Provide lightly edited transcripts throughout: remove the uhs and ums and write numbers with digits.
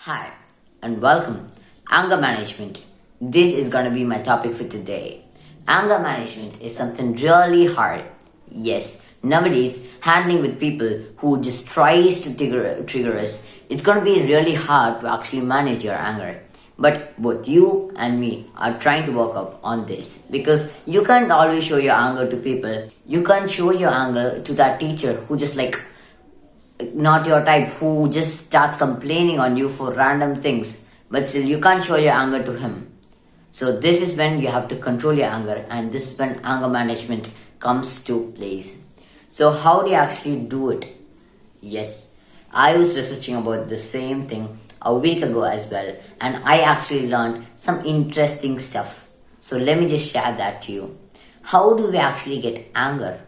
Hi, and welcome. Anger management. This is gonna be my topic for today. Anger management is something really hard. Yes, nowadays, handling with people who just tries to trigger us, it's gonna be really hard to actually manage your anger. But both you and me are trying to work up on this because you can't always show your anger to people. You can't show your anger to that teacher who just not your type, who just starts complaining on you for random things, but still you can't show your anger to him. So this is when you have to control your anger, and this is when anger management comes to place. So how do you actually do it? Yes, I was researching about the same thing a week ago as well, and I actually learned some interesting stuff. So let me just share that to you. How do we actually get anger?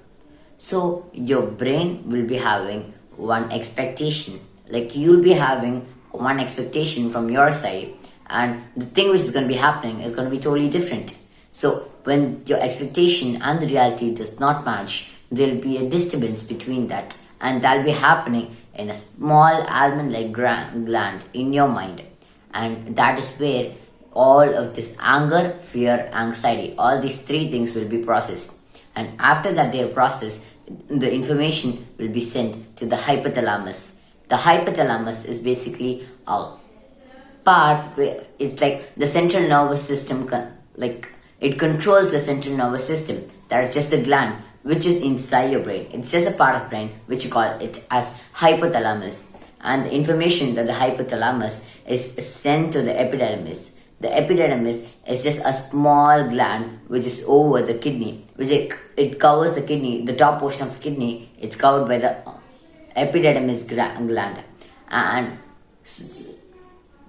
So your brain will be having one expectation. Like you'll be having one expectation from your side, and the thing which is going to be happening is going to be totally different. So when your expectation and the reality does not match, there'll be a disturbance between that, and that'll be happening in a small almond like gland in your mind. And that is where all of this anger, fear, anxiety, all these three things will be processed. And after that they are processed, the information will be sent to the hypothalamus. The hypothalamus is basically a part where it's like the central nervous system, like it controls the central nervous system. That's just the gland which is inside your brain. It's just a part of brain which you call it as hypothalamus. And the information that the hypothalamus is sent to the epidermis. The epidermis is just a small gland which is over the kidney, which it covers the kidney, the top portion of the kidney. It's covered by the epidermis gland, and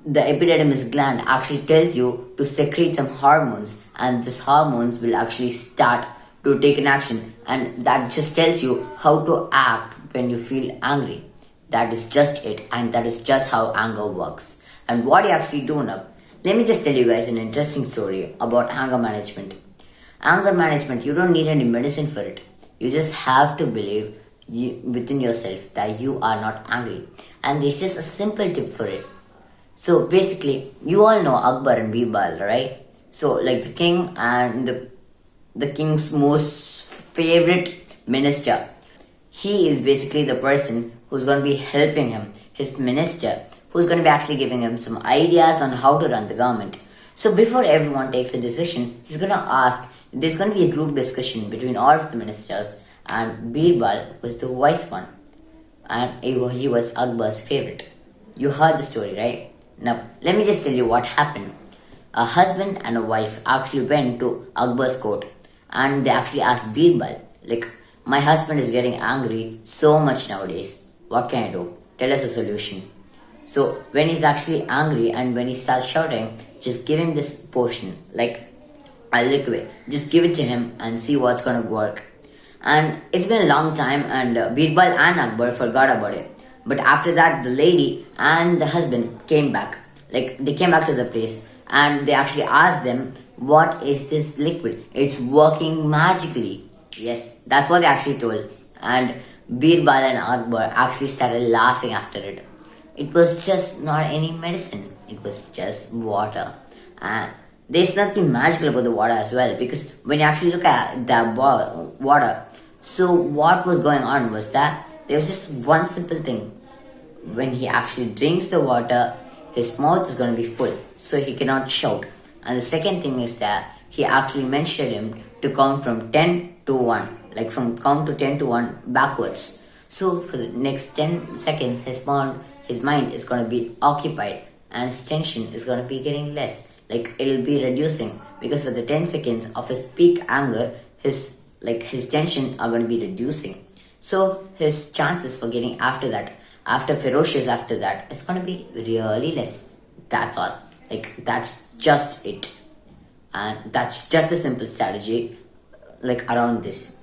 the epidermis gland actually tells you to secrete some hormones, and these hormones will actually start to take an action, and that just tells you how to act when you feel angry. That is just it, and that is just how anger works. And what you actually do now, let me just tell you guys an interesting story about anger management. Anger management, you don't need any medicine for it. You just have to believe within yourself that you are not angry, and this is a simple tip for it. So basically, you all know Akbar and Birbal, right? So like the king and the king's most favorite minister. He is basically the person who's going to be helping him, his minister, who's going to be actually giving him some ideas on how to run the government. So before everyone takes a decision, he's going to ask, there's going to be a group discussion between all of the ministers, and Birbal was the wise one, and he was Akbar's favorite. You heard the story, right? Now, let me just tell you what happened. A husband and a wife actually went to Akbar's court, and they actually asked Birbal, like, my husband is getting angry so much nowadays. What can I do? Tell us a solution. So when he's actually angry and when he starts shouting, just give him this potion, like a liquid. Just give it to him and see what's gonna work. And it's been a long time, and Birbal and Akbar forgot about it. But after that, the lady and the husband came back. Like they came back to the place, and they actually asked them, what is this liquid? It's working magically. Yes, that's what they actually told. And Birbal and Akbar actually started laughing after it. It was just not any medicine, it was just water. And there's nothing magical about the water as well, because when you actually look at the water, so what was going on was that there was just one simple thing. When he actually drinks the water, his mouth is going to be full, so he cannot shout. And the second thing is that he actually mentioned him to count from 10 to 1, like from count to 10 to 1 backwards. So for the next 10 seconds, his mind is going to be occupied, and his tension is going to be getting less. Like it'll be reducing, because for the 10 seconds of his peak anger, his tension are going to be reducing. So his chances for getting ferocious after that, is going to be really less. That's all. Like that's just it, and that's just the simple strategy like around this.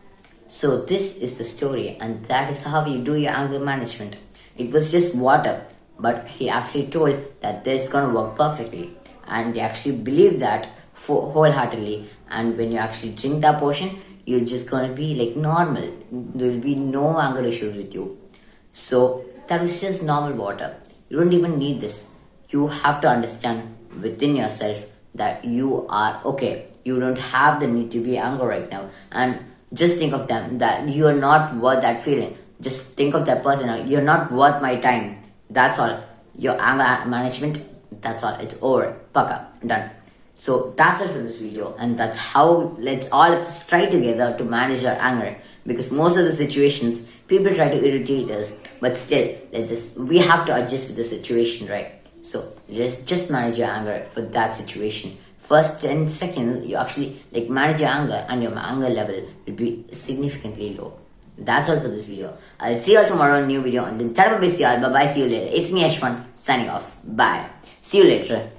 So this is the story, and that is how you do your anger management. It was just water, but he actually told that this is gonna work perfectly, and they actually believe that wholeheartedly. And when you actually drink that potion, you're just gonna be like normal. There will be no anger issues with you. So that was just normal water. You don't even need this. you have to understand within yourself that you are okay. You don't have the need to be angry right now, and just think of them that you are not worth that feeling. Just think of that person. You're not worth my time. That's all. Your anger management. That's all. It's over. Paka. Done. So that's it for this video, and that's how let's all try together to manage our anger. Because most of the situations, people try to irritate us, but still, we have to adjust with the situation, right? So just manage your anger for that situation. First 10 seconds, you actually manage your anger, and your anger level will be significantly low. That's all for this video. I'll see you all tomorrow in a new video. And then bye bye. See you later. It's me Ashwan signing off. Bye. See you later.